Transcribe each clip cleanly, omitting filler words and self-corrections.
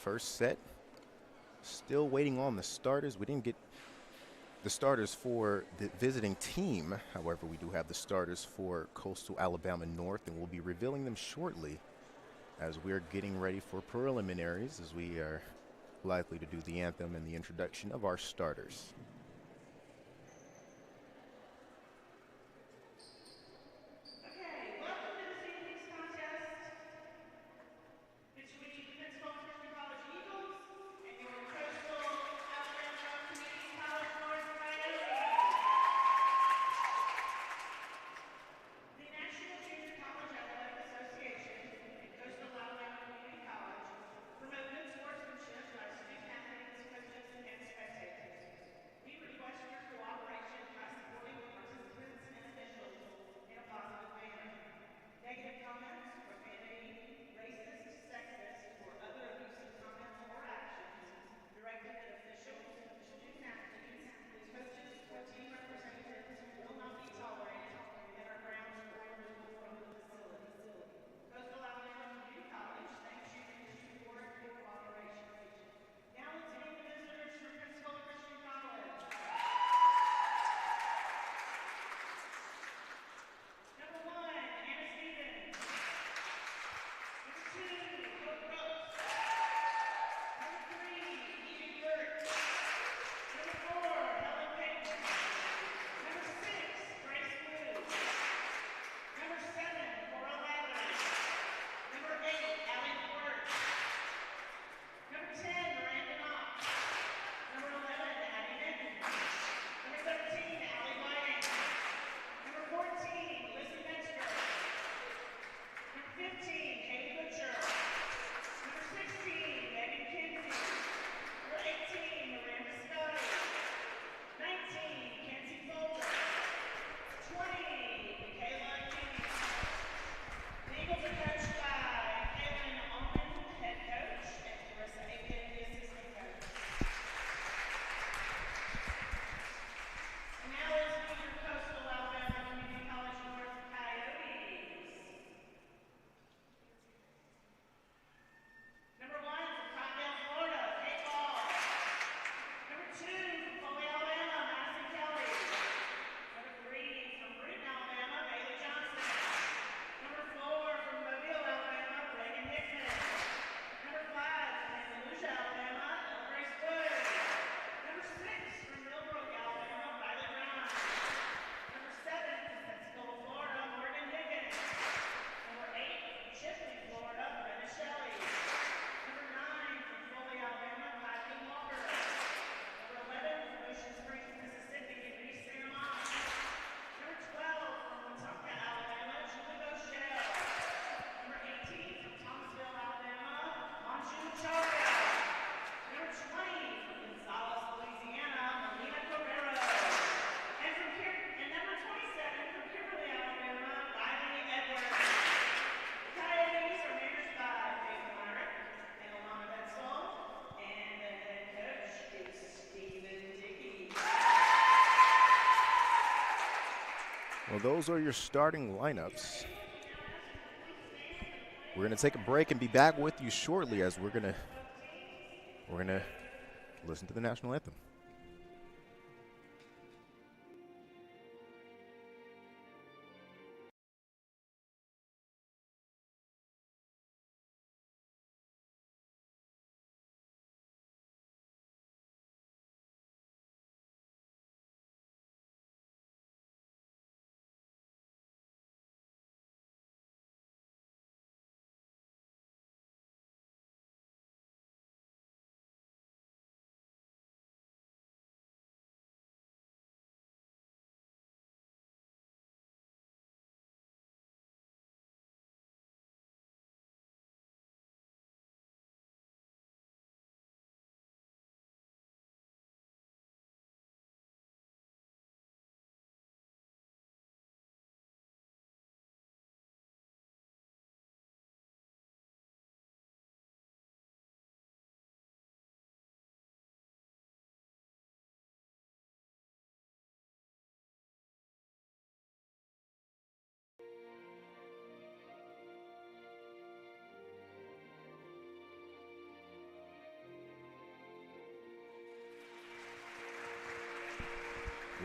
first set. Still waiting on the starters. We didn't get the starters for the visiting team. However, we do have the starters for Coastal Alabama North, and we'll be revealing them shortly as we're getting ready for preliminaries, as we are likely to do the anthem and the introduction of our starters. Okay, welcome to this evening's contest between the Pensacola College Eagles and your Coastal Alabama Community College North Coyotes. The National Junior College Athletic Association and Coastal Alabama Community College promote good sportsmanship by student athletes, coaches, and spectators. We request your cooperation by supporting the participants and officials in a positive manner. Negative comments, profanity, racist, sexist, or other abusive comments or actions directed at officials, student athletes, coaches, or team representatives will not be tolerated and are grounds for removal from the facility. Coastal Alabama Community College thanks you for your support and cooperation. Now let's meet the visitors from Pensacola Christian College. Number 1, Anna Stevens. Number 2, Hope Brooks. Number 3, Eden Yurt. Number 4, Helen Payton. Number 6, Grace Blue. Number 7, Cora Lally. Number 8, Allie Ford. Number 10, Miranda Knox. Number 11, Abby Benton. Number 13, Allie Whiting. Number 14, Lizzie Metzger. Number 15, Haley Butcher. Number 16, Megan Kinsey. Number 18, Miranda Scotty. 19, Kenzie Folger. 20, Michaela King. The Eagles are coached by Kaylin Ullman, head coach, and Clarissa Aiken, the assistant coach. And now let's meet your Coastal Alabama Community College North Coyotes. Number 1, from Cottondale, Florida, Kate Ball. Number 2, from Foley, Alabama, Madison Kelly. Number 3, from Bruton, Alabama, Bailey Johnson. Number 4, from Mobile, Alabama, Reagan Hickman. Number 5, from Andalusia, Alabama, Ella Grace Wood. Number 6, from Millbrook, Alabama, Riley Brown. Number 7, from Pensacola, Florida, Morgan Higgins. Number 8, from Chipley, Florida, Brenda Shelley. Number 9, from Foley, Alabama, Kathleen Walker. Number 11, from Ocean Springs, Mississippi, Reese Sanamon. Number 12, from Wetumpka, Alabama, Julie Rochelle. Number 18, from Thomasville, Alabama, Manju Chaga. Number 20, from Gonzales, Louisiana, Melina Correro. And number 27, from Kimberly, Alabama, Riley Edwards. The Coyotes are managed by Dave Myrick and Alana Betzel, and the head coach is Stephen Dickey. Well, those are your starting lineups. We're going to take a break and be back with you shortly as we're going to listen to the national anthem.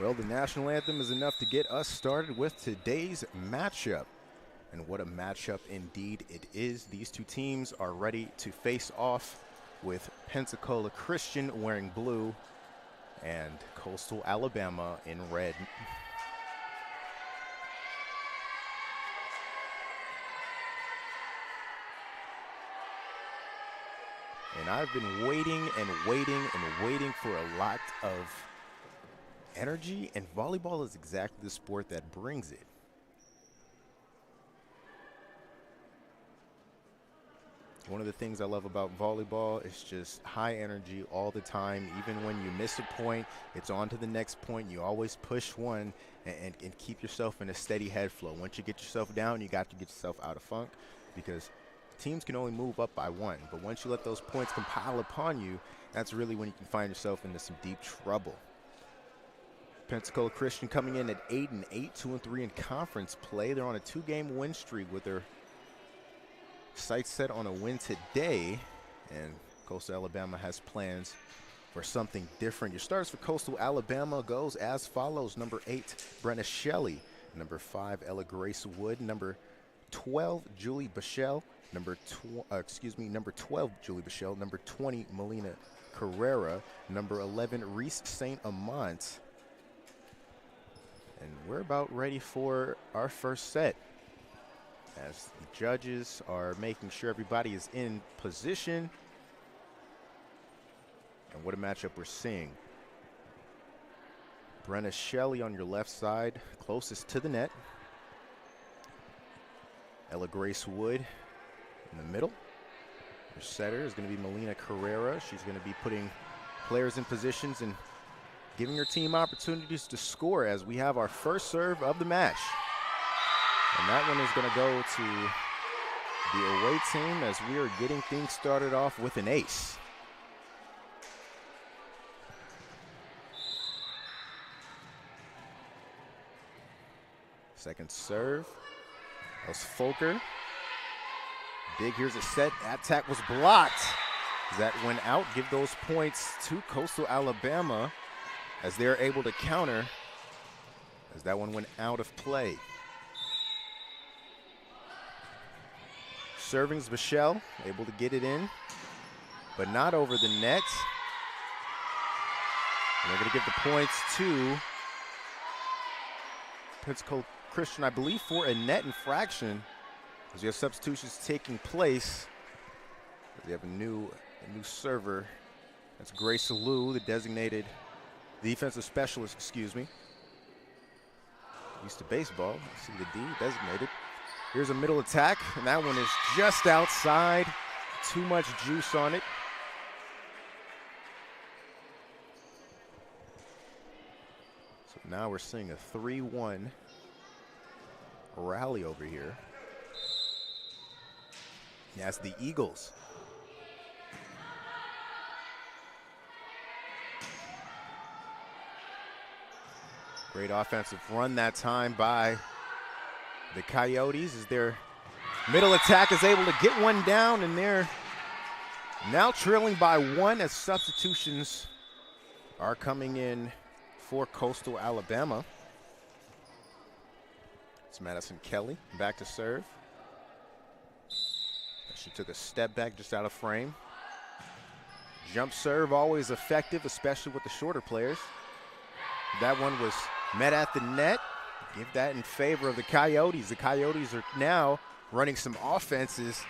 Well, the national anthem is enough to get us started with today's matchup. And what a matchup indeed it is. These two teams are ready to face off, with Pensacola Christian wearing blue and Coastal Alabama in red. And I've been waiting and waiting and waiting for a lot of energy, and volleyball is exactly the sport that brings it. One of the things I love about volleyball is just high energy all the time. Even when you miss a point, it's on to the next point. You always push one and keep yourself in a steady head flow. Once you get yourself down, you got to get yourself out of funk, because teams can only move up by one. But once you let those points compile upon you, that's really when you can find yourself into some deep trouble. Pensacola Christian coming in at 8-8, 2-3 in conference play. They're on a 2-game win streak with their sights set on a win today, and Coastal Alabama has plans for something different. Your starters for Coastal Alabama goes as follows: number 8, Brenna Shelley; number 5, Ella Grace Wood; number 12, Julie Bichelle; number 12, Julie Bichelle; number 20, Melina Carrera; number 11, Reese St. Amant. And we're about ready for our first set, as the judges are making sure everybody is in position. And what a matchup we're seeing. Brenna Shelley on your left side, closest to the net. Ella Grace Wood in the middle. Your setter is going to be Melina Carrera. She's going to be putting players in positions and giving her team opportunities to score, as we have our first serve of the match. And that one is going to go to the away team, as we are getting things started off with an ace. Second serve. That was Folker. Big, here's a set. That attack was blocked. That went out. Give those points to Coastal Alabama, as they're able to counter, as that one went out of play. Serving's Michelle, able to get it in, but not over the net. And they're going to give the points to Pensacola Christian, I believe, for a net infraction, as we have substitutions taking place. We have a new server. That's Grace Lou, the designated defensive specialist, excuse me. Used to baseball. See the D, designated. Here's a middle attack, and that one is just outside. Too much juice on it. So now we're seeing a 3-1 rally over here. That's the Eagles. Great offensive run that time by the Coyotes, as their middle attack is able to get one down, and they're now trailing by 1, as substitutions are coming in for Coastal Alabama. It's Madison Kelly back to serve. She took a step back just out of frame. Jump serve, always effective, especially with the shorter players. That one was met at the net. Give that in favor of the Coyotes. The Coyotes are now running some offenses.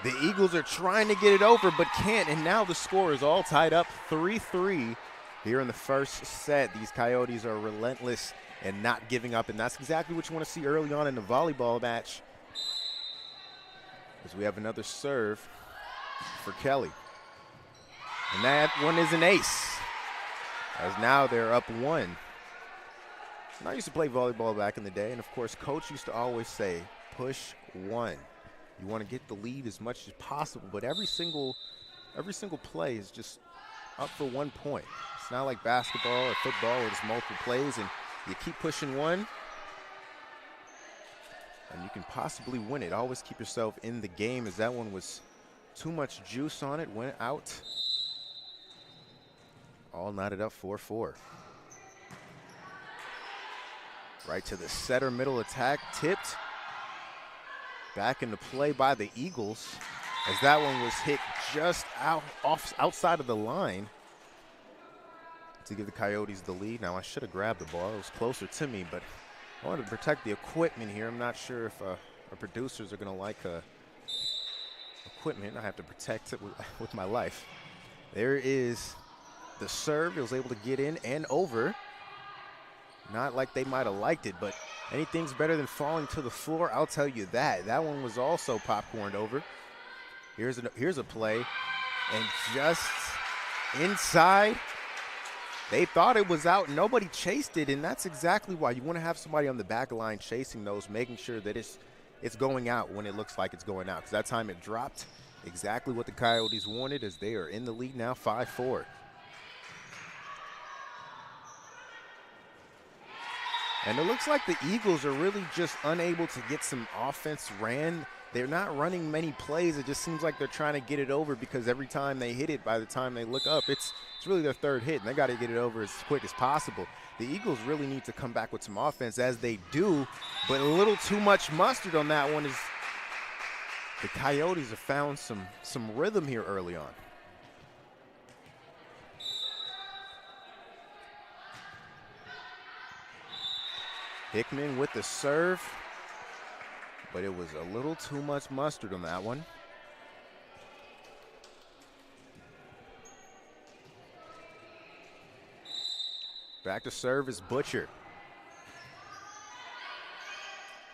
The Eagles are trying to get it over, but can't, and now the score is all tied up 3-3 here in the first set. These Coyotes are relentless and not giving up, and that's exactly what you want to see early on in the volleyball match, as we have another serve for Kelly. And that one is an ace, as now they're up 1. And I used to play volleyball back in the day, and of course, Coach used to always say, push 1. You want to get the lead as much as possible, but every single play is just up for 1 point. It's not like basketball or football where there's multiple plays, and you keep pushing 1, and you can possibly win it. Always keep yourself in the game, as that one was too much juice on it, went out All knotted up 4-4. Right to the setter, middle attack, tipped. Back into play by the Eagles, as that one was hit just outside of the line to give the Coyotes the lead. Now, I should have grabbed the ball. It was closer to me, but I wanted to protect the equipment here. I'm not sure if our producers are going to like equipment. I have to protect it with my life. There is the serve. He was able to get in and over. Not like they might have liked it, but anything's better than falling to the floor, I'll tell you that. That one was also popcorned over. Here's a play, and just inside, they thought it was out. Nobody chased it, and that's exactly why you want to have somebody on the back line chasing those, making sure that it's going out when it looks like it's going out. Because that time it dropped exactly what the Coyotes wanted, as they are in the lead now, 5-4. And it looks like the Eagles are really just unable to get some offense ran. They're not running many plays. It just seems like they're trying to get it over, because every time they hit it, by the time they look up, it's really their third hit, and they got to get it over as quick as possible. The Eagles really need to come back with some offense, as they do, but a little too much mustard on that one. Is the Coyotes have found some rhythm here early on. Hickman with the serve, but it was a little too much mustard on that one. Back to serve is Butcher.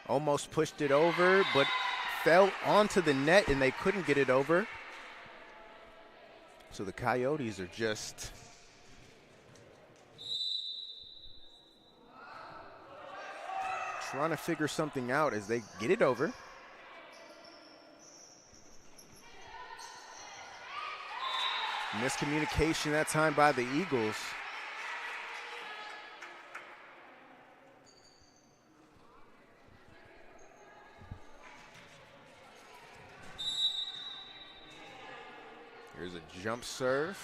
Almost pushed it over, but fell onto the net, and they couldn't get it over. So the Coyotes are just trying to figure something out as they get it over. Miscommunication that time by the Eagles. Here's a jump serve.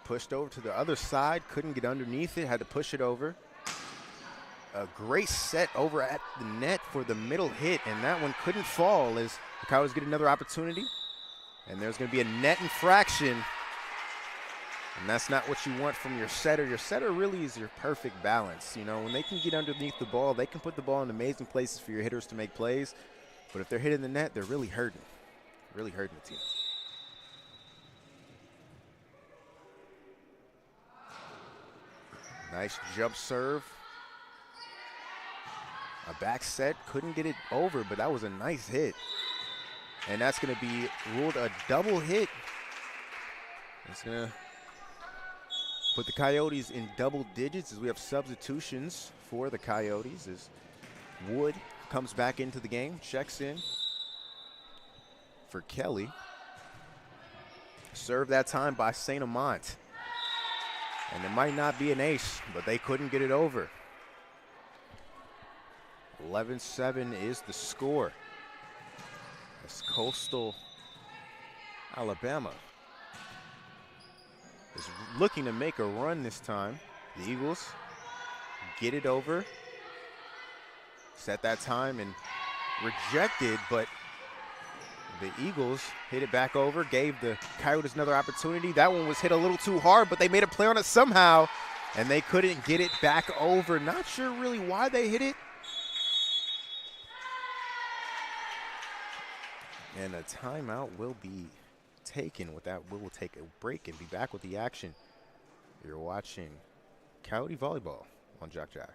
Pushed over to the other side, couldn't get underneath it, had to push it over. A great set over at the net for the middle hit, and that one couldn't fall as the Coyotes get another opportunity. And there's going to be a net infraction, and that's not what you want from your setter. Your setter really is your perfect balance. You know, when they can get underneath the ball, they can put the ball in amazing places for your hitters to make plays. But if they're hitting the net, they're really hurting the team. Nice jump serve. A back set, couldn't get it over, but that was a nice hit. And that's going to be ruled a double hit. It's going to put the Coyotes in double digits as we have substitutions for the Coyotes as Wood comes back into the game, checks in for Kelly. Served that time by St. Amant. And it might not be an ace, but they couldn't get it over. 11-7 is the score. As Coastal Alabama is looking to make a run this time. The Eagles get it over. Set that time and rejected, but the Eagles hit it back over, gave the Coyotes another opportunity. That one was hit a little too hard, but they made a play on it somehow, and they couldn't get it back over. Not sure really why they hit it. And a timeout will be taken. With that, we will take a break and be back with the action. You're watching Coyote Volleyball on JockJive.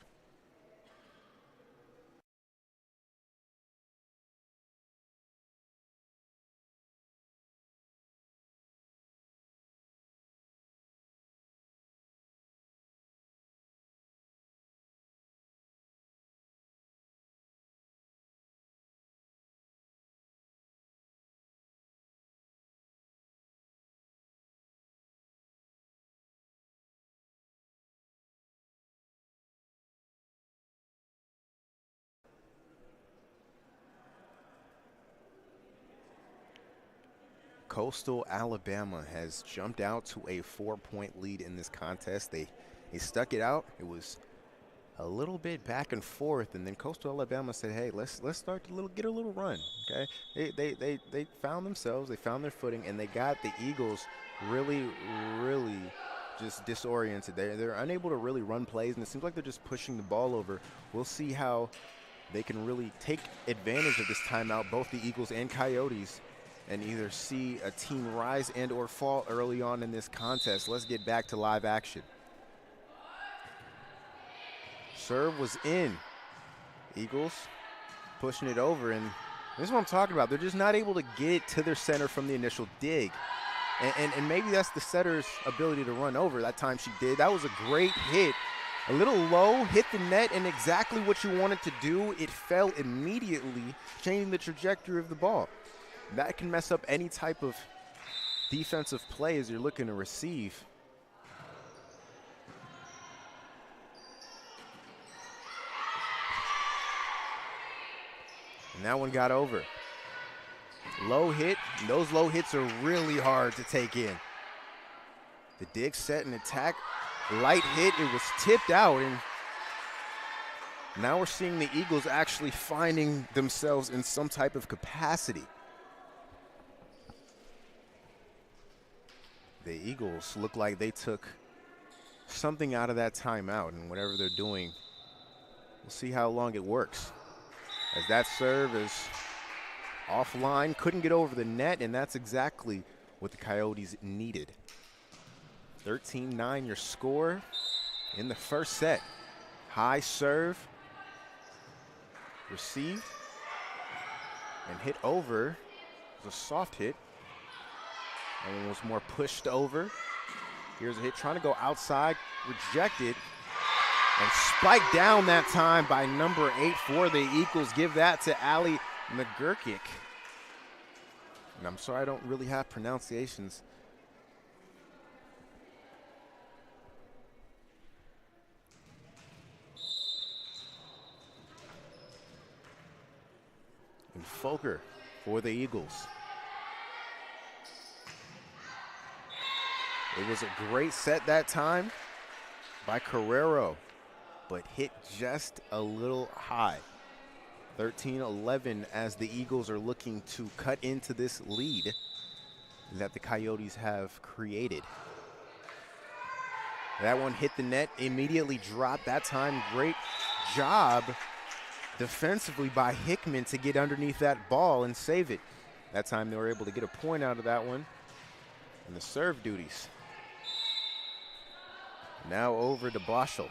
Coastal Alabama has jumped out to a 4-point lead in this contest. They stuck it out. It was a little bit back and forth, and then Coastal Alabama said, "Hey, let's start to get a little run." Okay, they found themselves, they found their footing, and they got the Eagles really just disoriented. They're unable to really run plays, and it seems like they're just pushing the ball over. We'll see how they can really take advantage of this timeout, both the Eagles and Coyotes, and either see a team rise and or fall early on in this contest. Let's get back to live action. Serve was in. Eagles pushing it over, and this is what I'm talking about. They're just not able to get it to their center from the initial dig. And maybe that's the setter's ability to run over. That time she did. That was a great hit. A little low, hit the net, and exactly what you wanted to do. It fell immediately, changing the trajectory of the ball. That can mess up any type of defensive play as you're looking to receive. And that one got over. Low hit. Those low hits are really hard to take in. The dig set and attack. Light hit. It was tipped out. And now we're seeing the Eagles actually finding themselves in some type of capacity. The Eagles look like they took something out of that timeout, and whatever they're doing, we'll see how long it works. As that serve is offline, couldn't get over the net, and that's exactly what the Coyotes needed. 13-9 your score in the first set. High serve, received, and hit over. It was a soft hit. And it was more pushed over. Here's a hit trying to go outside, rejected, and spiked down that time by number 8 for the Eagles. Give that to Ali McGurkic. And I'm sorry I don't really have pronunciations. And Foker for the Eagles. It was a great set that time by Carrero, but hit just a little high. 13-11 as the Eagles are looking to cut into this lead that the Coyotes have created. That one hit the net, immediately dropped. That time, great job defensively by Hickman to get underneath that ball and save it. That time they were able to get a point out of that one. And the serve duties. Now over to Boschel.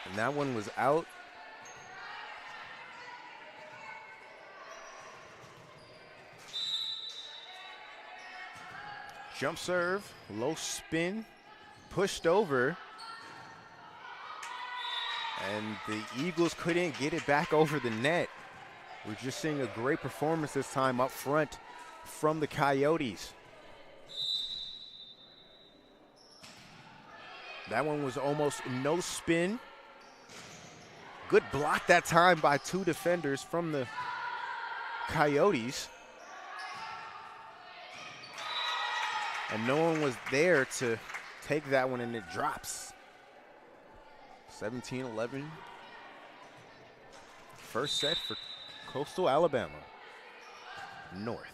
And that one was out. Jump serve, low spin, pushed over. And the Eagles couldn't get it back over the net. We're just seeing a great performance this time up front from the Coyotes. That one was almost no spin. Good block that time by 2 defenders from the Coyotes. And no one was there to take that one, and it drops. 17-11. First set for Coastal Alabama North.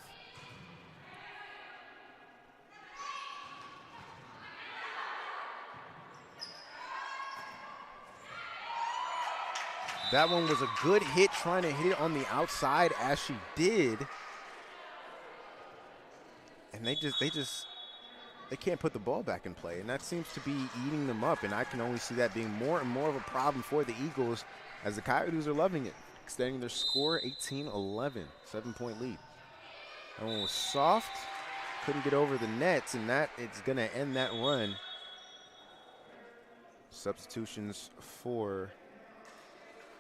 That one was a good hit, trying to hit it on the outside as she did. And they can't put the ball back in play, and that seems to be eating them up, and I can only see that being more and more of a problem for the Eagles as the Coyotes are loving it, extending their score 18-11, 7-point lead. That one was soft, couldn't get over the nets, and that it's going to end that run. Substitutions for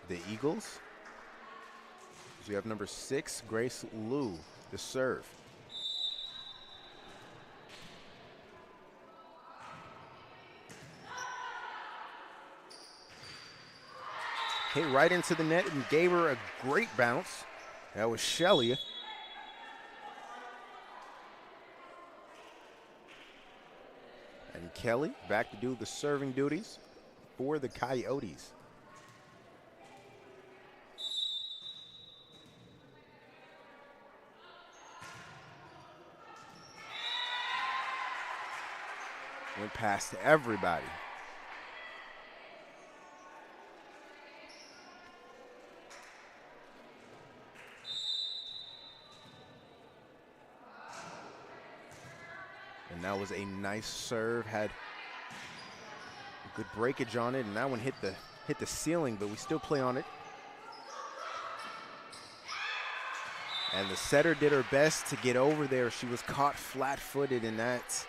the Eagles. So we have number 6, Grace Liu, to serve. Hit right into the net and gave her a great bounce. That was Shelley. And Kelly back to do the serving duties for the Coyotes. Went past everybody. And that was a nice serve. Had a good breakage on it, and that one hit the ceiling, but we still play on it. And the setter did her best to get over there. She was caught flat-footed, and that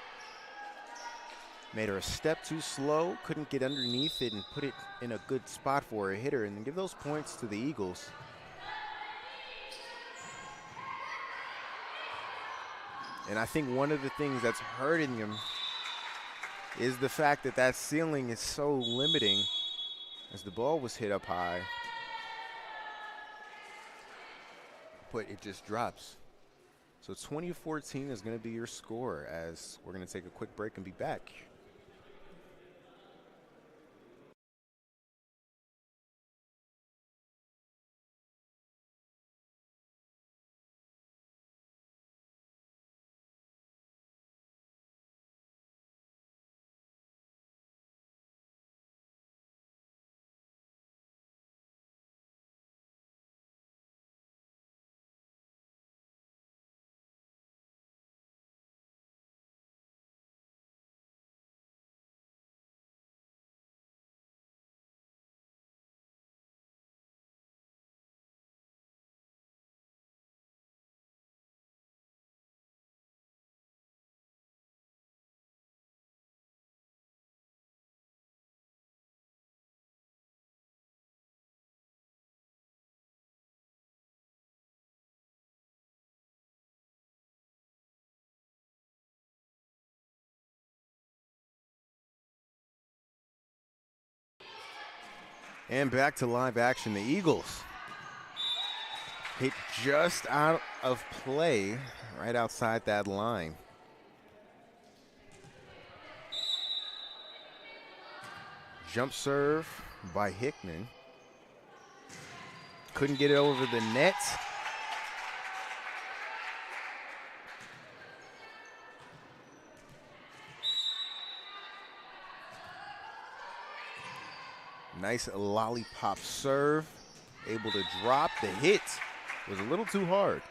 made her a step too slow. Couldn't get underneath it and put it in a good spot for a hitter, and give those points to the Eagles. And I think one of the things that's hurting them is the fact that that ceiling is so limiting as the ball was hit up high. But it just drops. So 20-14 is going to be your score, as we're going to take a quick break and be back. And back to live action. The Eagles hit just out of play, right outside that line. Jump serve by Hickman. Couldn't get it over the net. Nice lollipop serve. Able to drop. The hit was a little too hard.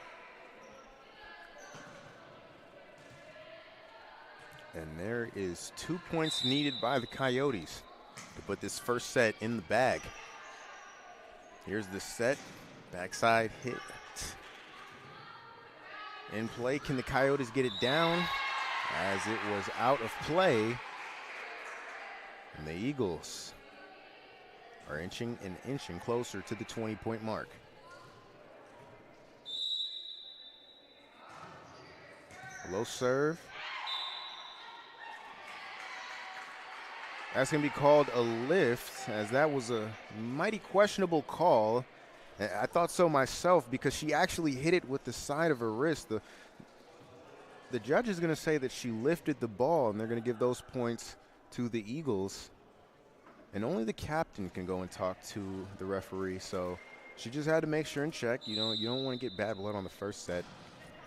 And there is 2 points needed by the Coyotes to put this first set in the bag. Here's the set. Backside hit. In play. Can the Coyotes get it down? As it was out of play. And the Eagles are inching closer to the 20-point mark. Low serve. That's going to be called a lift, as that was a mighty questionable call. I thought so myself, because she actually hit it with the side of her wrist. The judge is going to say that she lifted the ball, and they're going to give those points to the Eagles. And only the captain can go and talk to the referee, so she just had to make sure and check. You don't want to get bad blood on the first set,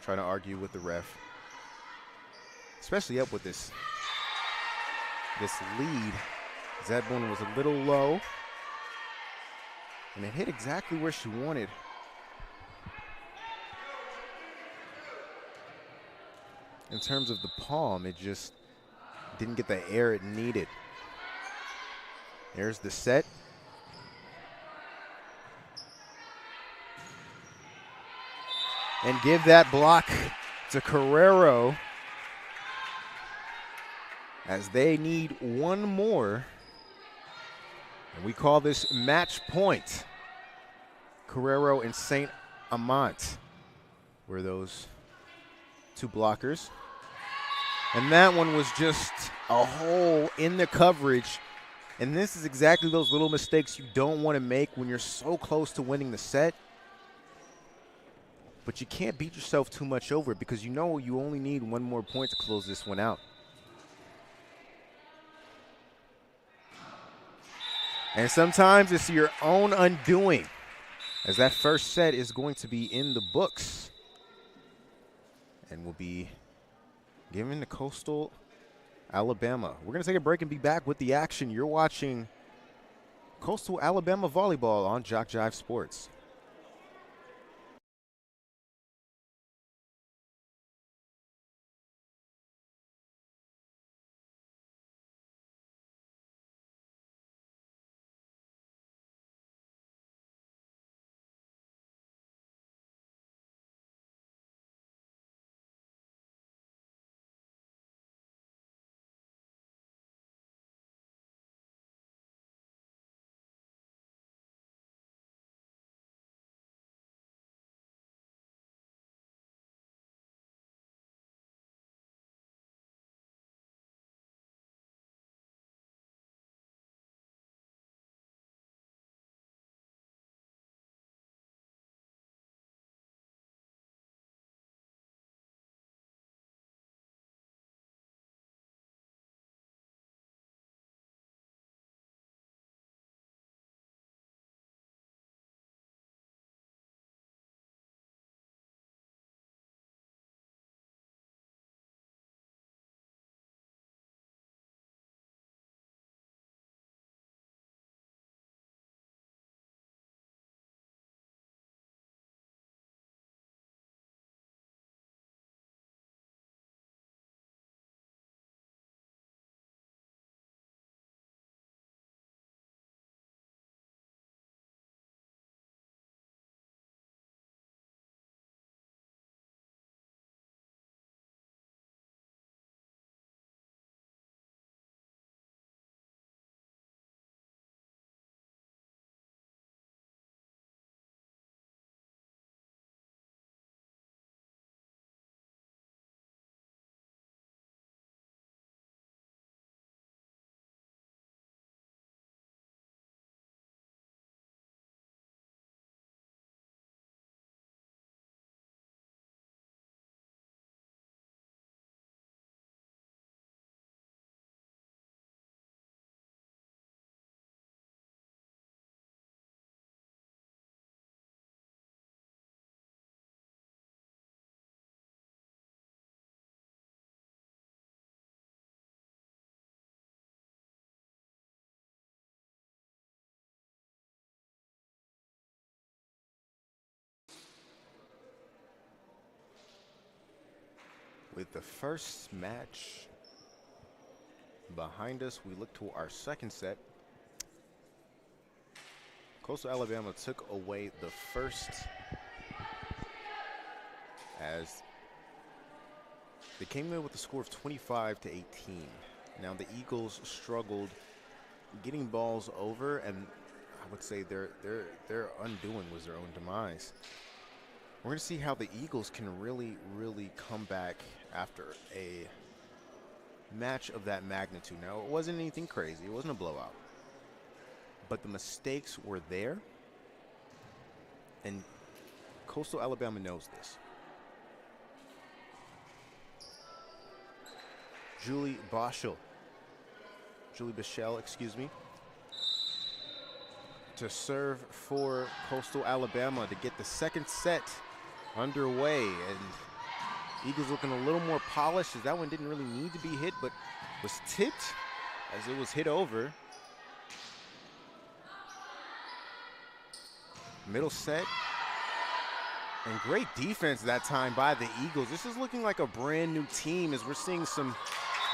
trying to argue with the ref. Especially up with this lead. Zedbone was a little low, and it hit exactly where she wanted. In terms of the palm, it just didn't get the air it needed. There's the set. And give that block to Carrero, as they need one more. And we call this match point. Carrero and St. Amant were those two blockers. And that one was just a hole in the coverage. And this is exactly those little mistakes you don't want to make when you're so close to winning the set. but you can't beat yourself too much over it because you know you only need one more point to close this one out. And sometimes it's your own undoing, as that first set is going to be in the books and will be given to Coastal Alabama. We're going to take a break and be back with the action. You're watching Coastal Alabama Volleyball on JockJive Sports. With the first match behind us, we look to our second set. Coastal Alabama took away the first as they came in with a score of 25-18. Now the Eagles struggled getting balls over, and I would say their undoing was their own demise. We're going to see how the Eagles can really come back after a match of that magnitude. Now, it wasn't anything crazy. It wasn't a blowout. But the mistakes were there, and Coastal Alabama knows this. Julie Bichel, excuse me, to serve for Coastal Alabama to get the second set underway, and Eagles looking a little more polished as that one didn't really need to be hit, but was tipped as it was hit over. Middle set, and great defense that time by the Eagles. This is looking like a brand new team as we're seeing some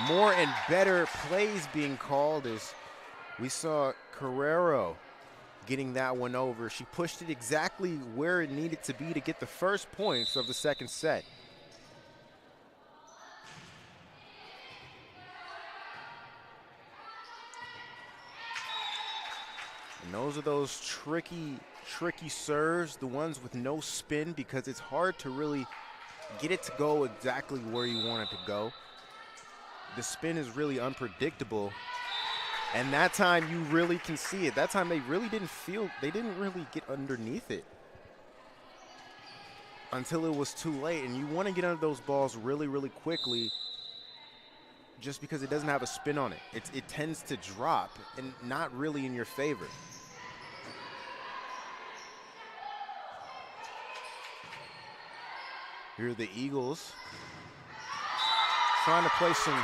more and better plays being called, as we saw Carrero getting that one over. She pushed it exactly where it needed to be to get the first points of the second set. And those are those tricky serves, the ones with no spin, because it's hard to really get it to go exactly where you want it to go. The spin is really unpredictable. And that time you really can see it. That time they didn't really get underneath it. until it was too late. And you want to get under those balls really, really quickly just because it doesn't have a spin on it. It tends to drop and not really in your favor. Here are the Eagles trying to play some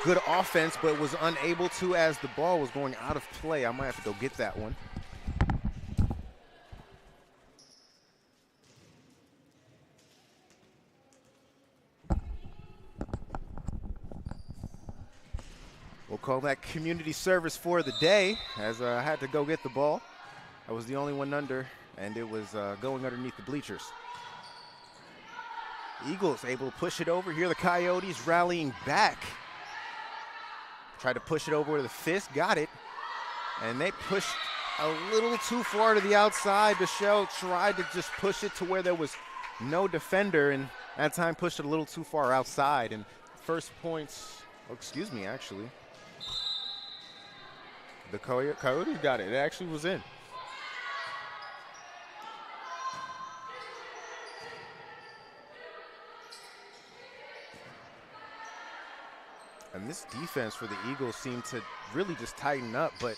good offense, but was unable to as the ball was going out of play. I might have to go get that one. We'll call that community service for the day, as I had to go get the ball. I was the only one under, and it was going underneath the bleachers. Eagles able to push it over. Here the Coyotes rallying back. Tried to push it over with a fist, got it. And they pushed a little too far to the outside. Michelle tried to just push it to where there was no defender, and that time pushed it a little too far outside. And first points, oh, excuse me, actually. The Coyotes got it. It actually was in. And this defense for the Eagles seemed to really just tighten up, but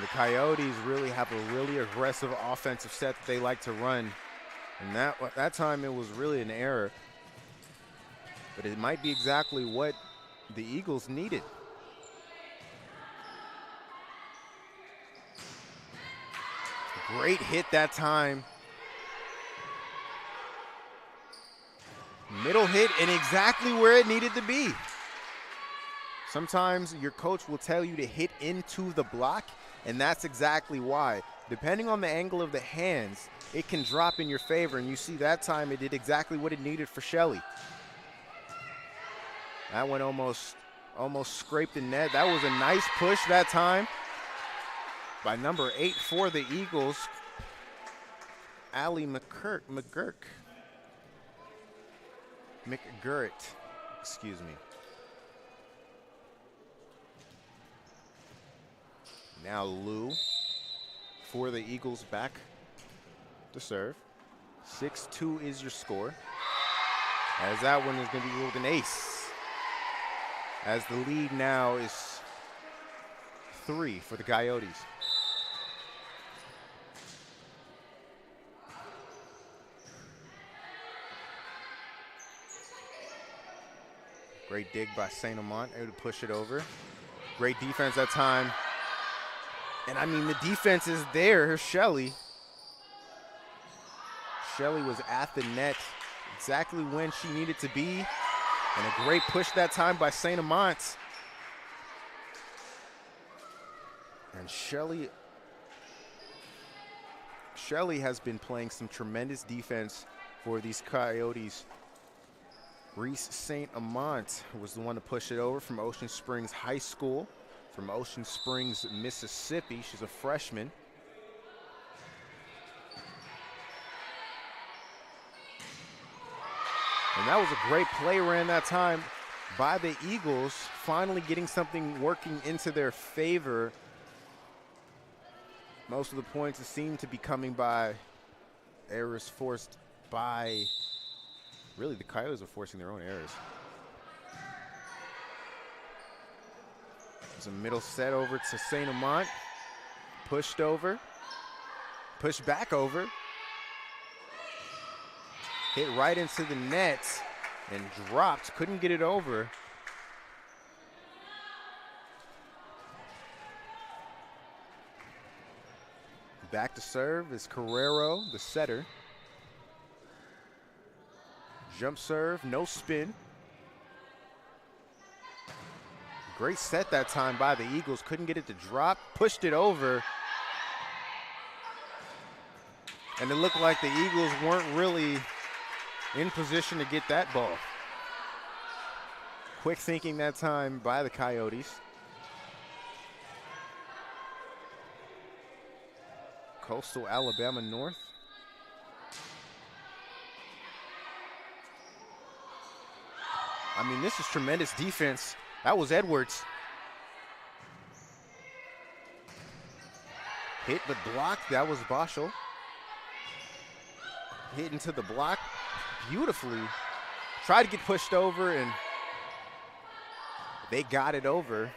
the Coyotes really have a really aggressive offensive set that they like to run. And that time it was really an error. But it might be exactly what the Eagles needed. Great hit that time. Middle hit and exactly where it needed to be. Sometimes your coach will tell you to hit into the block, and that's exactly why. Depending on the angle of the hands, it can drop in your favor, and you see that time it did exactly what it needed for Shelley. That one almost scraped the net. That was a nice push that time by number 8 for the Eagles, Allie McGurk, excuse me. Now Lou for the Eagles back to serve. 6-2 is your score, as that one is going to be ruled an ace, as the lead now is 3 for the Coyotes. Great dig by St. Amant, able to push it over. Great defense that time. And I mean, the defense is there. Shelley was at the net exactly when she needed to be. And a great push that time by St. Amant. And Shelley has been playing some tremendous defense for these Coyotes. Reese St. Amant was the one to push it over from Ocean Springs High School, from Ocean Springs, Mississippi. She's a freshman. And that was a great play ran that time by the Eagles, finally getting something working into their favor. Most of the points seem to be coming by errors forced by, really, the Coyotes are forcing their own errors. There's a middle set over to St. Amant. Pushed over. Pushed back over. Hit right into the net and dropped. Couldn't get it over. Back to serve is Carrero, the setter. Jump serve, no spin. Great set that time by the Eagles. Couldn't get it to drop, pushed it over. And it looked like the Eagles weren't really in position to get that ball. Quick thinking that time by the Coyotes. Coastal Alabama North. I mean, this is tremendous defense. That was Edwards. Hit but blocked. That was Boschel. hit into the block beautifully. Tried to get pushed over, and they got it over.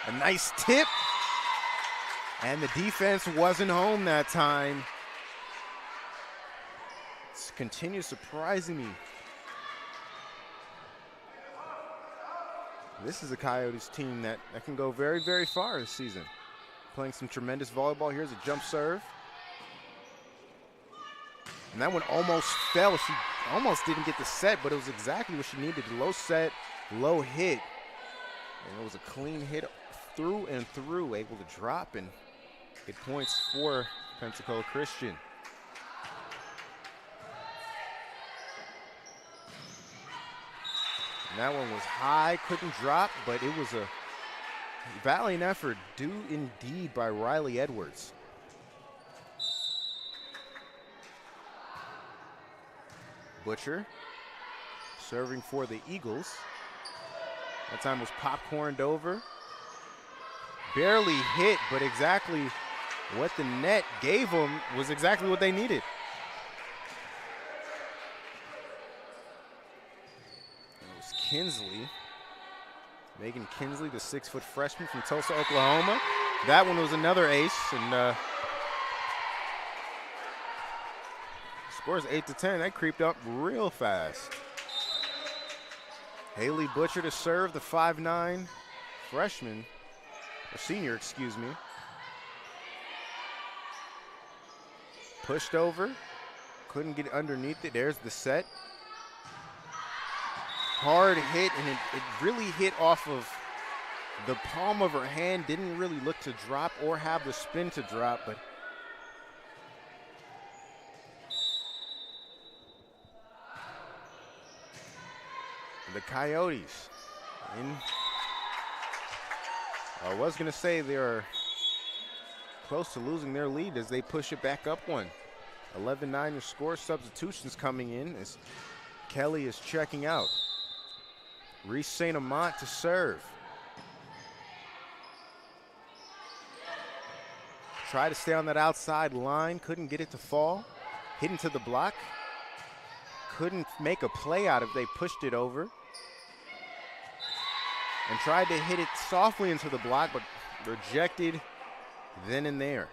A nice tip, and the defense wasn't home that time. It continues surprising me. This is a Coyotes team that can go very, very far this season. Playing some tremendous volleyball. Here's a jump serve. And that one almost fell. She almost didn't get the set, but it was exactly what she needed. Low set, low hit. And it was a clean hit through and through, able to drop and get points for Pensacola Christian. And that one was high, couldn't drop, but it was a valiant effort, due indeed by Riley Edwards. Butcher serving for the Eagles. That time was popcorned over. Barely hit, but exactly what the net gave them was exactly what they needed. It was Kinsley. Megan Kinsley, the 6-foot freshman from Tulsa, Oklahoma. That one was another ace, and scores 8-10. That creeped up real fast. Haley Butcher to serve, the 5'9" freshman, or senior, excuse me. Pushed over, couldn't get underneath it. There's the set. Hard hit, and it really hit off of the palm of her hand. Didn't really look to drop or have the spin to drop, but the Coyotes I was going to say they are close to losing their lead as they push it back up one. 11-9 your score. Substitutions coming in as Kelly is checking out. Reese St. Amant to serve. Try to stay on that outside line. Couldn't get it to fall. Hit into the block. Couldn't make a play out of it. They pushed it over. And tried to hit it softly into the block, but rejected then and there.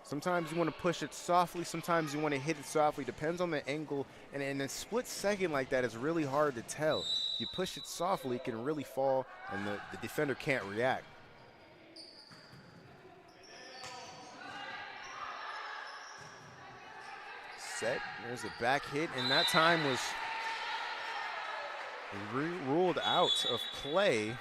Sometimes you want to push it softly, sometimes you want to hit it softly. Depends on the angle, and in a split second like that, it's really hard to tell. If you push it softly, it can really fall, and the defender can't react. Set, there's a back hit, and that time was ruled out of play.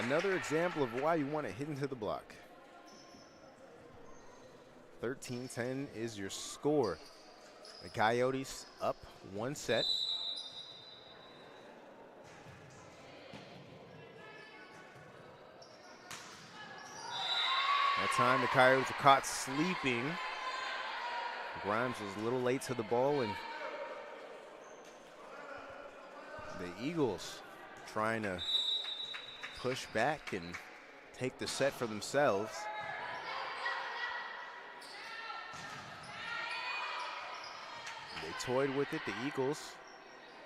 Another example of why you want to hit into the block. 13-10 is your score. The Coyotes up one set. That time the Coyotes were caught sleeping. Grimes was a little late to the ball, and the Eagles trying to push back and take the set for themselves. They toyed with it, the Eagles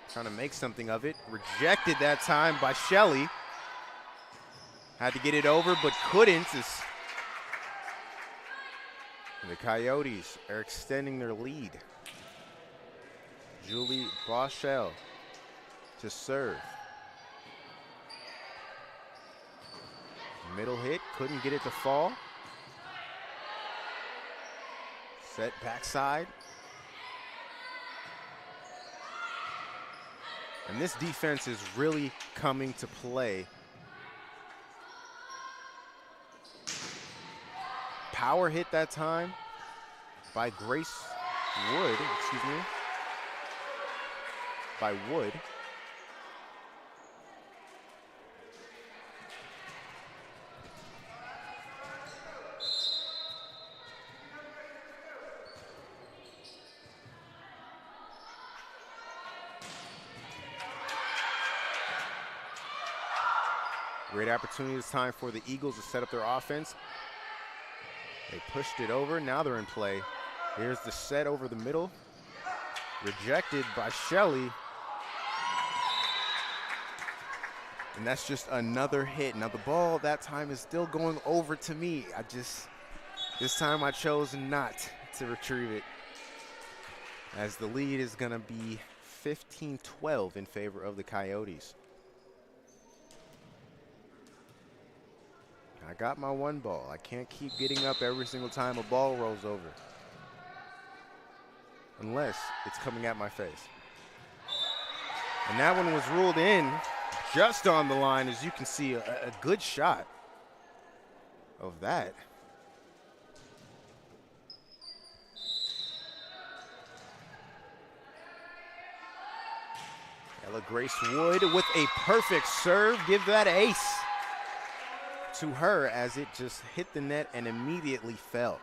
trying to make something of it. Rejected that time by Shelley. Had to get it over, but couldn't. The Coyotes are extending their lead. Julie Boschel to serve. Middle hit, couldn't get it to fall. Set backside. And this defense is really coming to play. Power hit that time by Grace Wood, by Wood. Great opportunity this time for the Eagles to set up their offense. They pushed it over. Now they're in play. Here's the set over the middle. Rejected by Shelley. And that's just another hit. Now the ball that time is still going over to me. This time I chose not to retrieve it, as the lead is gonna be 15-12 in favor of the Coyotes. I got my one ball. I can't keep getting up every single time a ball rolls over, unless it's coming at my face. And that one was ruled in just on the line, as you can see, a good shot of that. Ella Grace Wood with a perfect serve. Give that ace to her, as it just hit the net and immediately fell.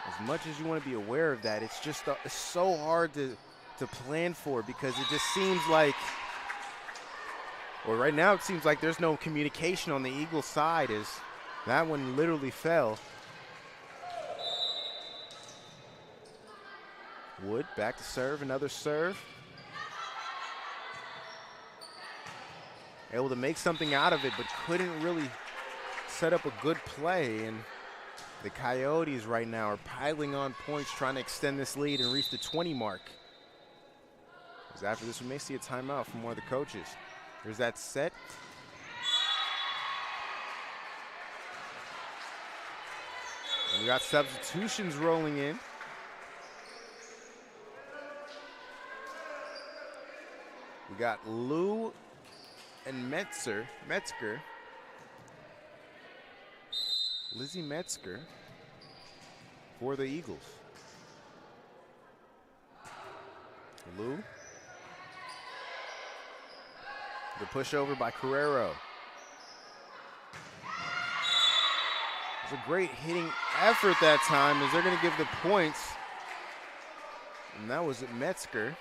As much as you want to be aware of that, it's just it's so hard to plan for, because it just seems like, or right now it seems like there's no communication on the Eagles side, as that one literally fell. Wood back to serve, another serve. Able to make something out of it, but couldn't really set up a good play. And the Coyotes right now are piling on points, trying to extend this lead and reach the 20 mark. Because after this, we may see a timeout from one of the coaches. Here's that set. And we got substitutions rolling in. We got Lou and Metzger. Lizzie Metzger for the Eagles. Lou. The pushover by Carrero. It's a great hitting effort that time, as they're going to give the points. And that was Metzger.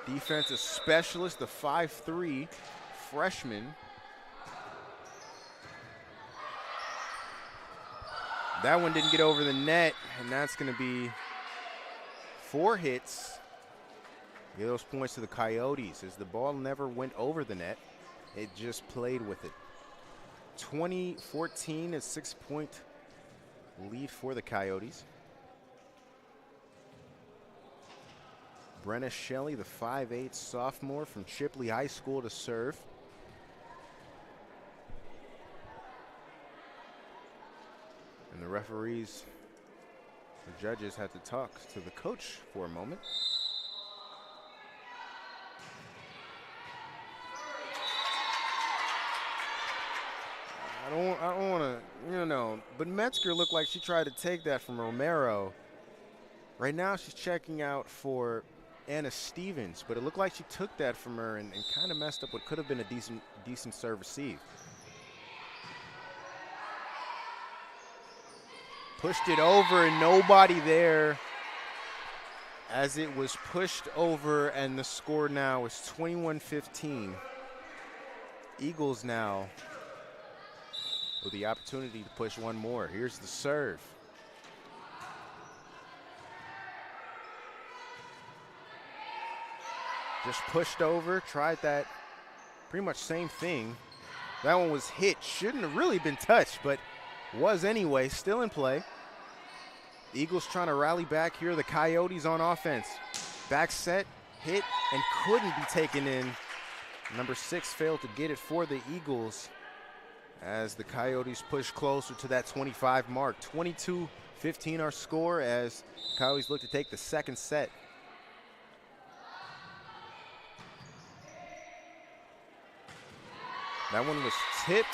The defensive specialist, the 5'3" freshman. That one didn't get over the net, and that's going to be 4 hits. Give those points to the Coyotes, as the ball never went over the net. It just played with it. 20-14, a 6-point lead for the Coyotes. Brenna Shelley, the 5'8" sophomore from Shipley High School, to serve. And the referees, the judges, had to talk to the coach for a moment. I don't want to, but Metzger looked like she tried to take that from Romero. Right now she's checking out for Anna Stevens, but it looked like she took that from her and kind of messed up what could have been a decent serve receive. Pushed it over and nobody there, as it was pushed over, and the score now is 21-15. Eagles now with the opportunity to push one more. Here's the serve. Just pushed over, tried that pretty much same thing. That one was hit, shouldn't have really been touched, but was anyway, still in play. The Eagles trying to rally back here. The Coyotes on offense. Back set, hit, and couldn't be taken in. Number 6 failed to get it for the Eagles, as the Coyotes push closer to that 25 mark. 22-15 our score, as Coyotes look to take the second set. That one was tipped.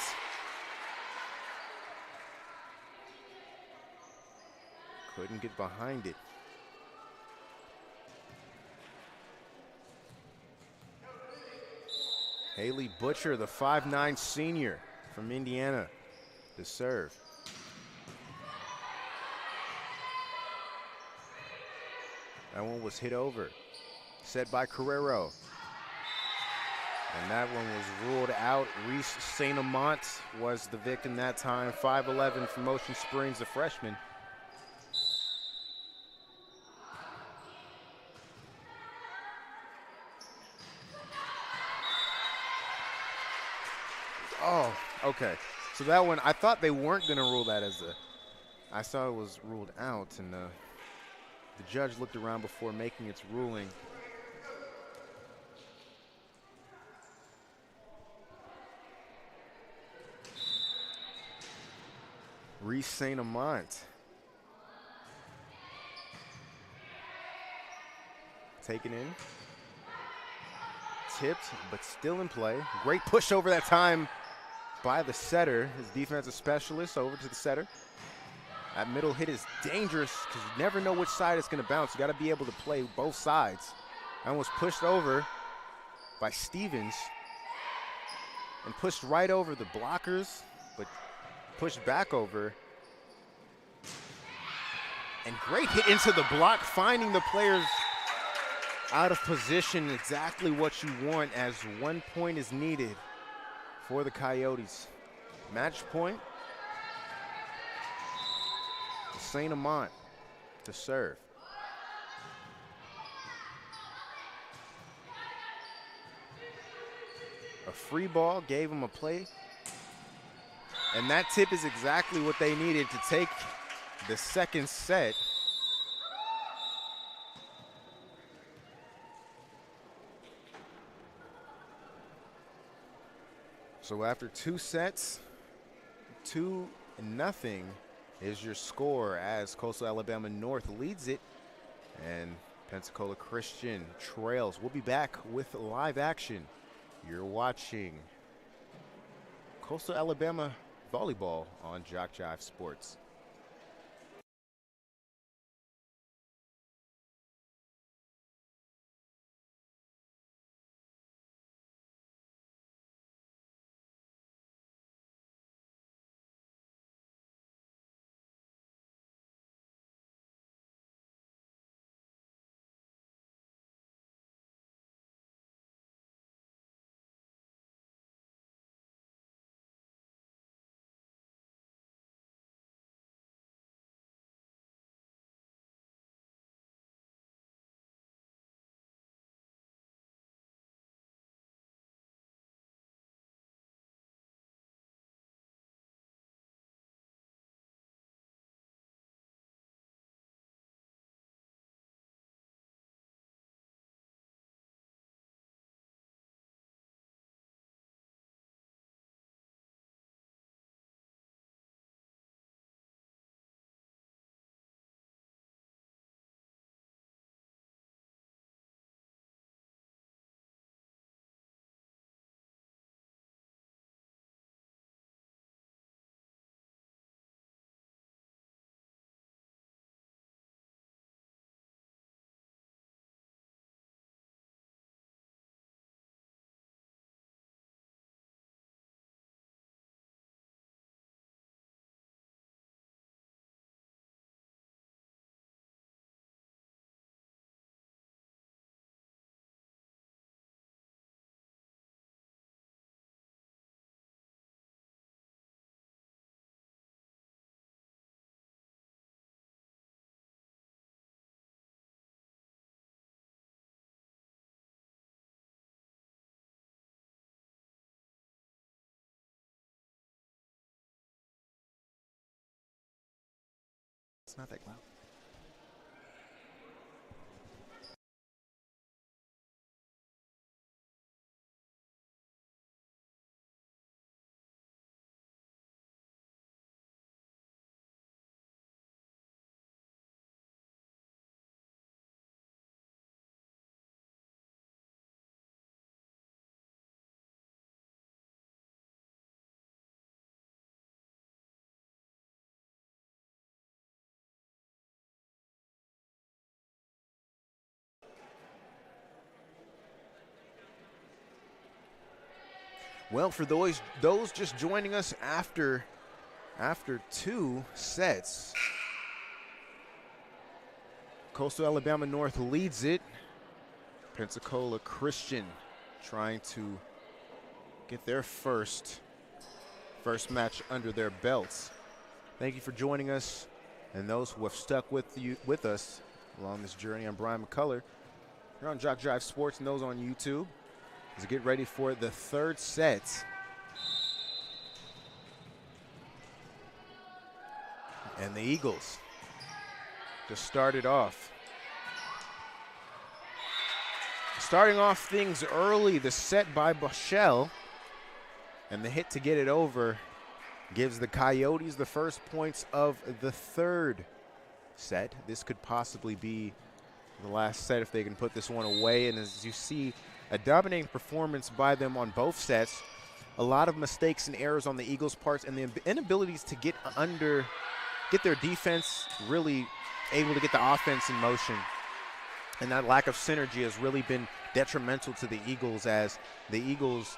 Couldn't get behind it. Haley Butcher, the 5'9" senior from Indiana, to serve. That one was hit over. Set by Carrero. And that one was ruled out. Reese St. Amant was the victim that time. 5'11" from Ocean Springs, a freshman. Oh, okay. So that one, I thought they weren't going to rule that as a, I saw it was ruled out, and the judge looked around before making its ruling. Reese St. Amant. Taken in. Tipped, but still in play. Great push over that time by the setter, his defensive specialist, over to the setter. That middle hit is dangerous because you never know which side it's going to bounce. You got to be able to play both sides. That one was pushed over by Stevens and pushed right over the blockers, but pushed back over. And great hit into the block, finding the players out of position. Exactly what you want, as 1 point is needed for the Coyotes. Match point. St. Amant to serve. A free ball gave him a play. And that tip is exactly what they needed to take the second set. So after 2 sets, 2-0 is your score, as Coastal Alabama North leads it and Pensacola Christian trails. We'll be back with live action. You're watching Coastal Alabama Volleyball on JockJive Sports. It's not that loud. Well, for those just joining us after 2 sets, Coastal Alabama North leads it. Pensacola Christian trying to get their first match under their belts. Thank you for joining us, and those who have stuck with us along this journey. I'm Brian McCullough. You're on JockJive Sports and those on YouTube. As we get ready for the third set. And the Eagles to start it off. Starting off things early, the set by Boschel, and the hit to get it over gives the Coyotes the first points of the third set. This could possibly be the last set if they can put this one away. And as you see, a dominating performance by them on both sets. A lot of mistakes and errors on the Eagles' parts, and the inabilities to get their defense really able to get the offense in motion. And that lack of synergy has really been detrimental to the Eagles, as the Eagles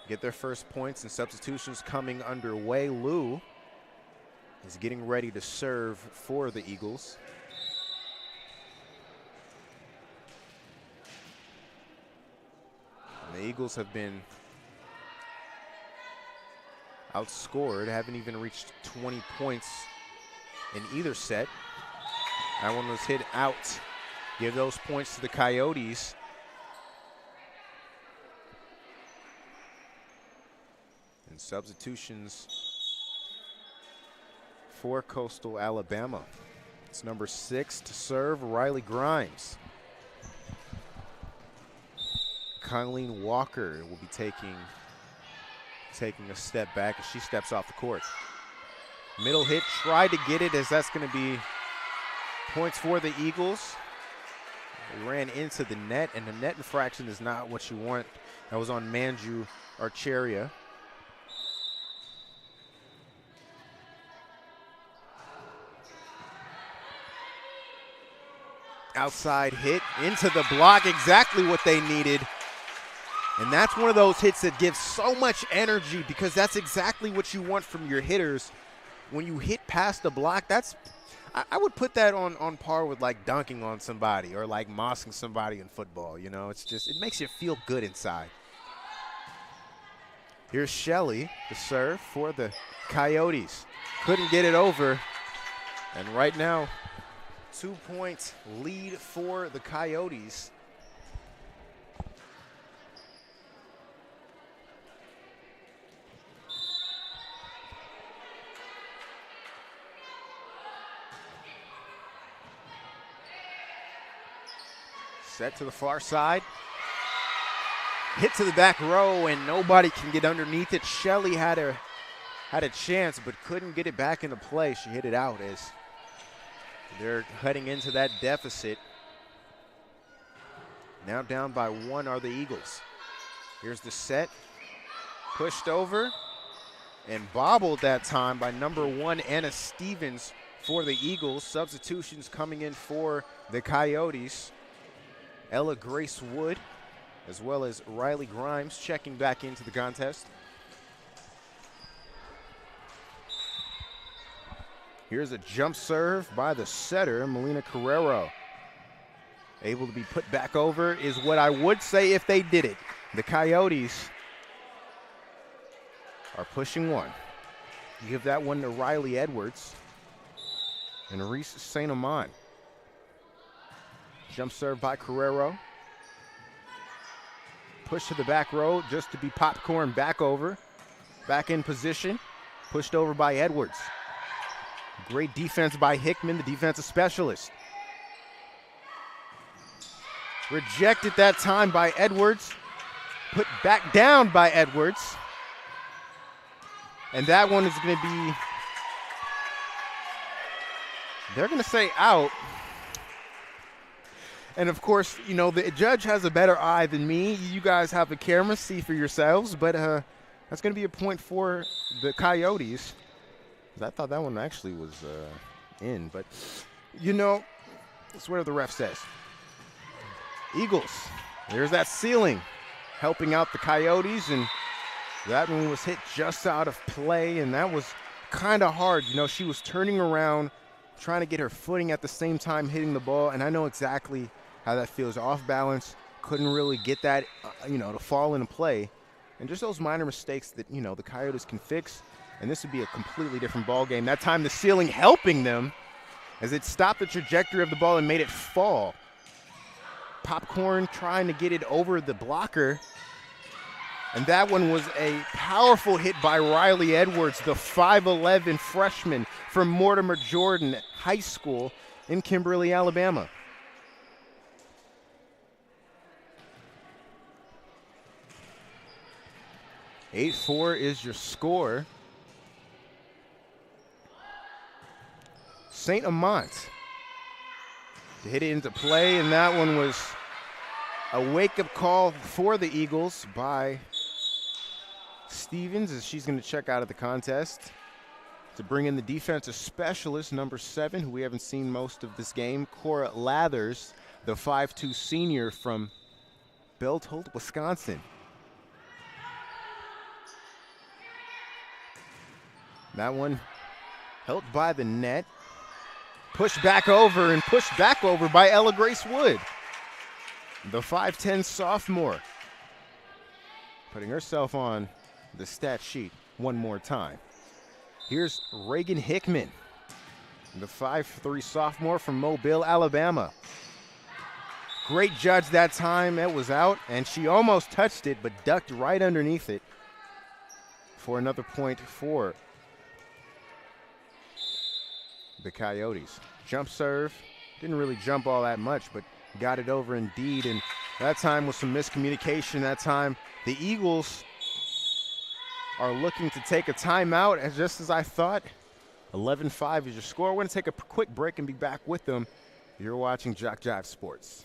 get their first points and substitutions coming underway. Lou is getting ready to serve for the Eagles. And the Eagles have been outscored, haven't even reached 20 points in either set. That one was hit out. Give those points to the Coyotes. And substitutions for Coastal Alabama. It's number 6 to serve, Riley Grimes. Colleen Walker will be taking a step back as she steps off the court. Middle hit, tried to get it, as that's going to be points for the Eagles. They ran into the net, and the net infraction is not what you want. That was on Manju Archeria. Outside hit into the block, exactly what they needed. And that's one of those hits that gives so much energy, because that's exactly what you want from your hitters. When you hit past the block, I would put that on par with like dunking on somebody or like mossing somebody in football. You know, it's just, it makes you feel good inside. Here's Shelley to serve for the Coyotes. Couldn't get it over. And right now, 2-point lead for the Coyotes. Set to the far side. Hit to the back row, and nobody can get underneath it. Shelley had a chance, but couldn't get it back into play. She hit it out as they're heading into that deficit. Now down by 1 are the Eagles. Here's the set. Pushed over and bobbled that time by number 1, Anna Stevens, for the Eagles. Substitutions coming in for the Coyotes. Ella Grace Wood, as well as Riley Grimes, checking back into the contest. Here's a jump serve by the setter, Melina Carrero. Able to be put back over is what I would say if they did it. The Coyotes are pushing one. Give that one to Riley Edwards and Reese St. Amand. Jump serve by Carrero. Push to the back row just to be popcorn back over. Back in position. Pushed over by Edwards. Great defense by Hickman, the defensive specialist. Rejected that time by Edwards. Put back down by Edwards. And that one is going to be, they're going to say out. And of course, you know, the judge has a better eye than me. You guys have a camera, see for yourselves. But that's going to be a point for the Coyotes. I thought that one actually was in. But, you know, that's what the ref says. Eagles, there's that ceiling helping out the Coyotes. And that one was hit just out of play. And that was kind of hard. You know, she was turning around, trying to get her footing at the same time hitting the ball, and I know exactly how that feels. Off balance, couldn't really get that, to fall into play. And just those minor mistakes that, the Coyotes can fix, and this would be a completely different ball game. That time the ceiling helping them as it stopped the trajectory of the ball and made it fall. Popcorn trying to get it over the blocker. And that one was a powerful hit by Riley Edwards, the 5'11 freshman from Mortimer Jordan High School in Kimberly, Alabama. (8-4) is your score. St. Amant to hit it into play, and that one was a wake-up call for the Eagles by Stevens, as she's going to check out of the contest to bring in the defensive specialist, number 7, who we haven't seen most of this game, Cora Lathers, the 5'2 senior from Belthold, Wisconsin. That one helped by the net. Pushed back over by Ella Grace Wood, the 5'10 sophomore, putting herself on the stat sheet one more time. Here's Reagan Hickman, the 5'3 sophomore from Mobile, Alabama. Great judge that time. It was out, and she almost touched it, but ducked right underneath it for another point for the Coyotes. Jump serve, didn't really jump all that much, but got it over indeed, and that time was some miscommunication. That time the Eagles are looking to take a timeout, and just as I thought, 11-5 is your score. We're going to take a quick break and be back with them. You're watching JockJive Sports.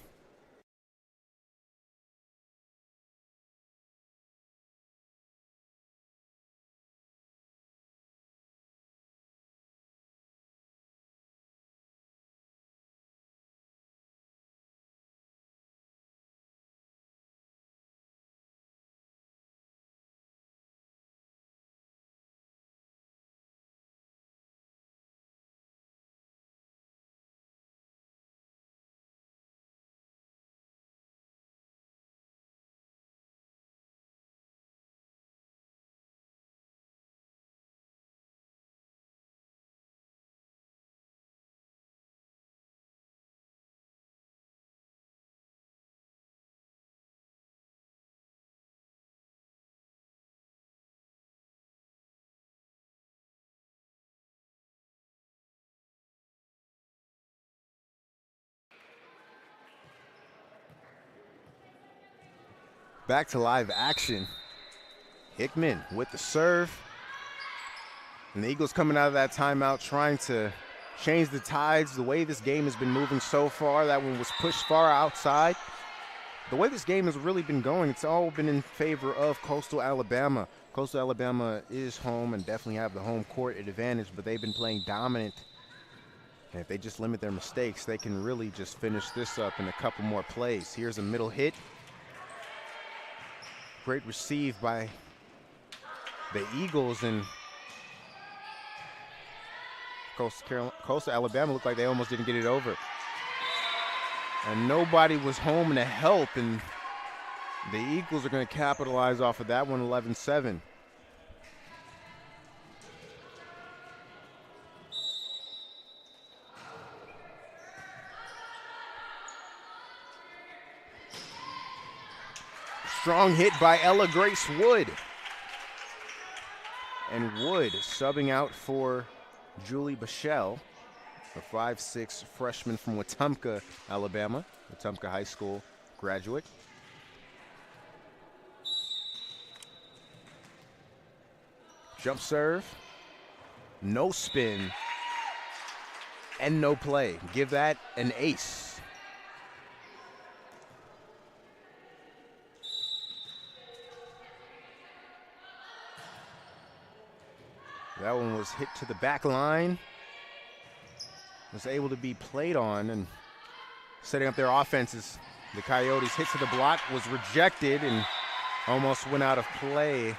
Back to live action. Hickman with the serve. And the Eagles coming out of that timeout trying to change the tides. The way this game has been moving so far, that one was pushed far outside. The way this game has really been going, it's all been in favor of Coastal Alabama. Coastal Alabama is home and definitely have the home court advantage, but they've been playing dominant. And if they just limit their mistakes, they can really just finish this up in a couple more plays. Here's a middle hit. Great receive by the Eagles, and Coastal Alabama looked like they almost didn't get it over. And nobody was home to help, and the Eagles are going to capitalize off of that one, 11-7. Strong hit by Ella Grace Wood. And Wood subbing out for Julie Bichelle, a 5'6 freshman from Wetumpka, Alabama, Wetumpka High School graduate. Jump serve, no spin, and no play. Give that an ace. That one was hit to the back line. Was able to be played on, and setting up their offenses. The Coyotes hit to the block, was rejected, and almost went out of play.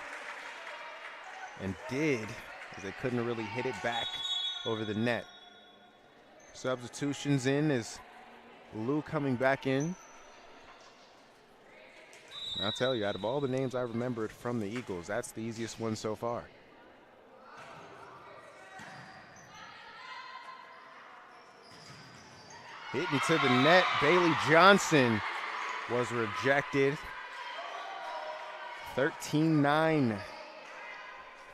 And did, as they couldn't really hit it back over the net. Substitutions in is Lou coming back in. I'll tell you, out of all the names I remembered from the Eagles, that's the easiest one so far. Hit into the net. Bailey Johnson was rejected. 13-9.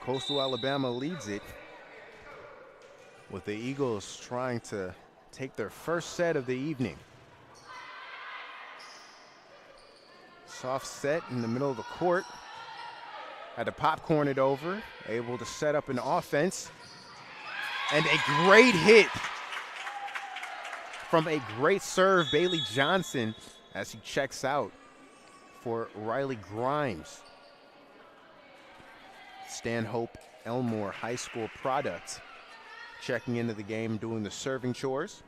Coastal Alabama leads it, with the Eagles trying to take their first set of the evening. Soft set in the middle of the court. Had to popcorn it over, able to set up an offense. And a great hit from a great serve, Bailey Johnson, as he checks out for Riley Grimes. Stanhope Elmore High School product, checking into the game, doing the serving chores.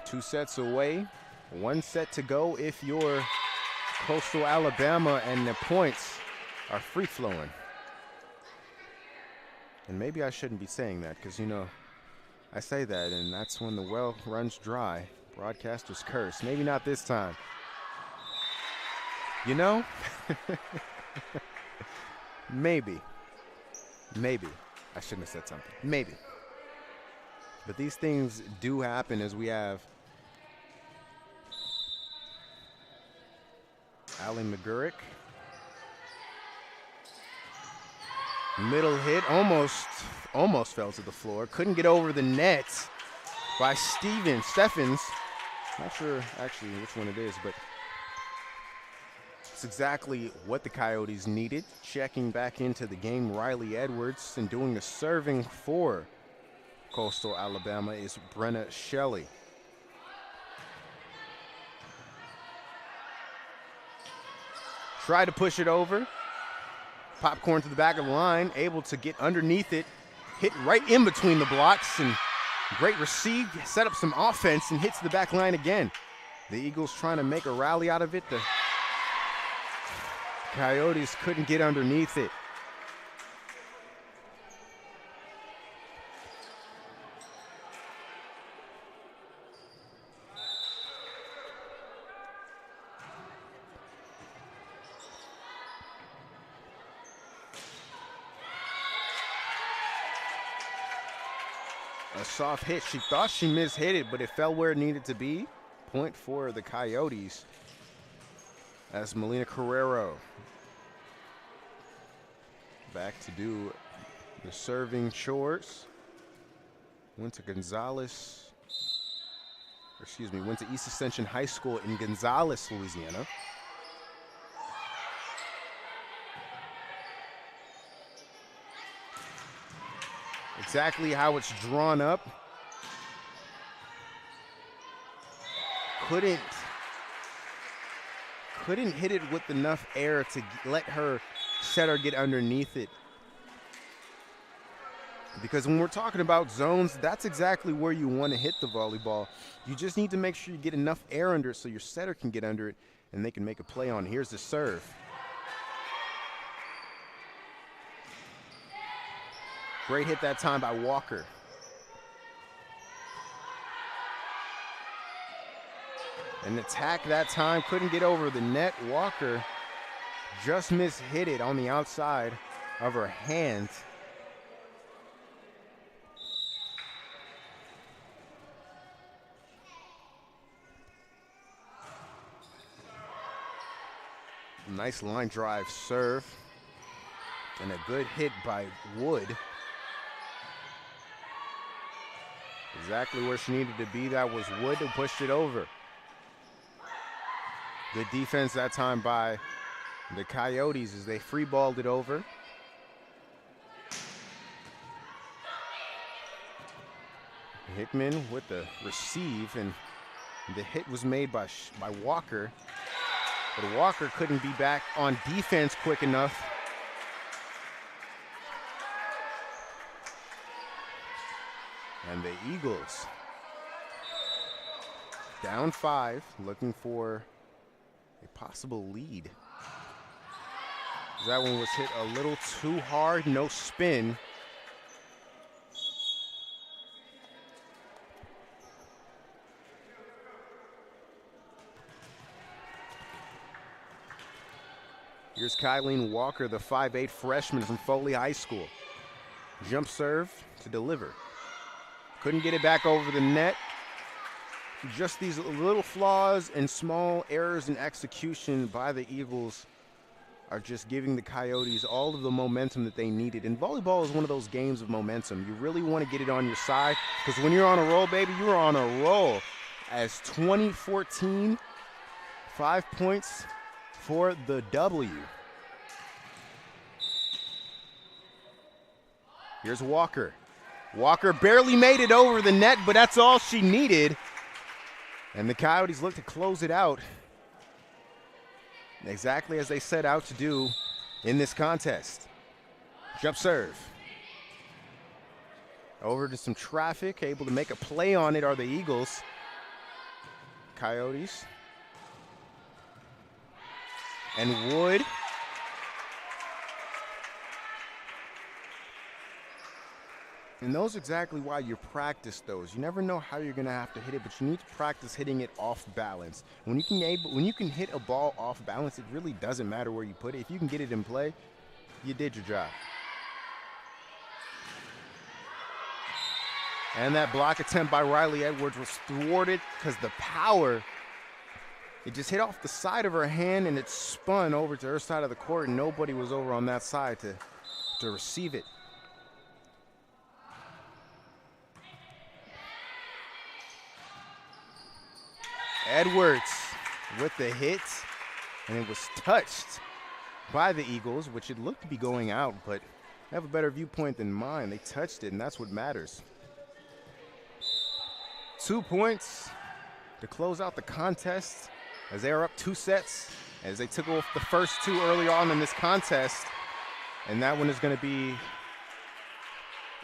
2 sets away, 1 set to go if you're Coastal Alabama, and the points are free-flowing. And maybe I shouldn't be saying that, because, you know, I say that, and that's when the well runs dry. Broadcasters curse. Maybe not this time. You know? Maybe. I shouldn't have said something. Maybe. But these things do happen, as we have Allie McGurrick. Middle hit, almost fell to the floor. Couldn't get over the net by Steffens. Not sure actually which one it is, but it's exactly what the Coyotes needed. Checking back into the game, Riley Edwards, and doing the serving for Coastal Alabama is Brenna Shelley. Try to push it over. Popcorn to the back of the line, able to get underneath it, hit right in between the blocks, and great receive, set up some offense, and hits the back line again. The Eagles trying to make a rally out of it. The Coyotes couldn't get underneath it. A soft hit. She thought she mishit it, but it fell where it needed to be. Point for the Coyotes, as Melina Carrero back to do the serving chores. Went to East Ascension High School in Gonzales, Louisiana. Exactly how it's drawn up. Couldn't hit it with enough air to let her setter get underneath it. Because when we're talking about zones, that's exactly where you want to hit the volleyball. You just need to make sure you get enough air under it so your setter can get under it and they can make a play on it. Here's the serve. Great hit that time by Walker. An attack that time, couldn't get over the net. Walker just mishit it on the outside of her hand. Nice line drive serve. And a good hit by Wood. Exactly where she needed to be. That was Wood who pushed it over. Good defense that time by the Coyotes as they free-balled it over. Hickman with the receive, and the hit was made by Walker. But Walker couldn't be back on defense quick enough. And the Eagles down 5, looking for a possible lead. That one was hit a little too hard, no spin. Here's Kylene Walker, the 5'8 freshman from Foley High School. Jump serve to deliver. Couldn't get it back over the net. Just these little flaws and small errors in execution by the Eagles are just giving the Coyotes all of the momentum that they needed. And volleyball is one of those games of momentum. You really want to get it on your side, because when you're on a roll, baby, you're on a roll. As 2014, 5 points for the W. Here's Walker. Walker barely made it over the net, but that's all she needed. And the Coyotes look to close it out exactly as they set out to do in this contest. Jump serve. Over to some traffic, able to make a play on it are the Eagles. Coyotes. And Wood. And those are exactly why you practice those. You never know how you're going to have to hit it, but you need to practice hitting it off balance. When you can hit a ball off balance, it really doesn't matter where you put it. If you can get it in play, you did your job. And that block attempt by Riley Edwards was thwarted because the power, it just hit off the side of her hand and it spun over to her side of the court, and nobody was over on that side to receive it. Edwards with the hit, and it was touched by the Eagles, which it looked to be going out, but I have a better viewpoint than mine. They touched it, and that's what matters. 2 points to close out the contest as they are up 2 sets, as they took off the first 2 early on in this contest. And that one is going to be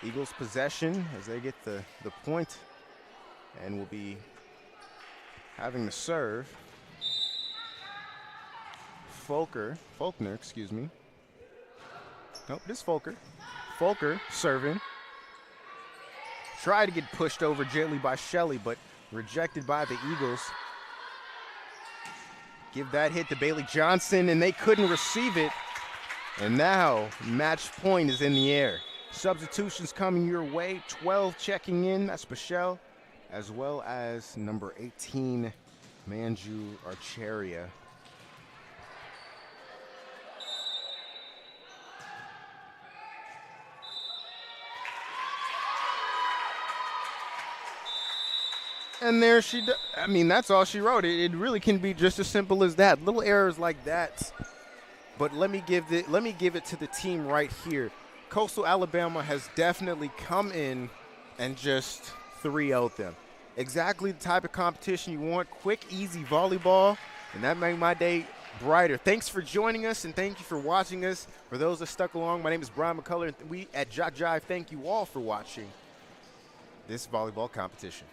Eagles possession as they get the point, and will be having the serve. Faulkner, excuse me. Nope, this Faulkner. Faulkner serving. Tried to get pushed over gently by Shelley, but rejected by the Eagles. Give that hit to Bailey Johnson, and they couldn't receive it. And now, match point is in the air. Substitutions coming your way. 12 checking in, that's Bichelle, as well as number 18, Manju Archeria. And there she does. I mean, that's all she wrote. It really can be just as simple as that. Little errors like that. But let me give it to the team right here. Coastal Alabama has definitely come in and just 3-0'd them. Exactly the type of competition you want. Quick, easy volleyball. And that made my day brighter. Thanks for joining us, and thank you for watching us. For those that stuck along, my name is Brian McCullough, and we at JockJive thank you all for watching this volleyball competition.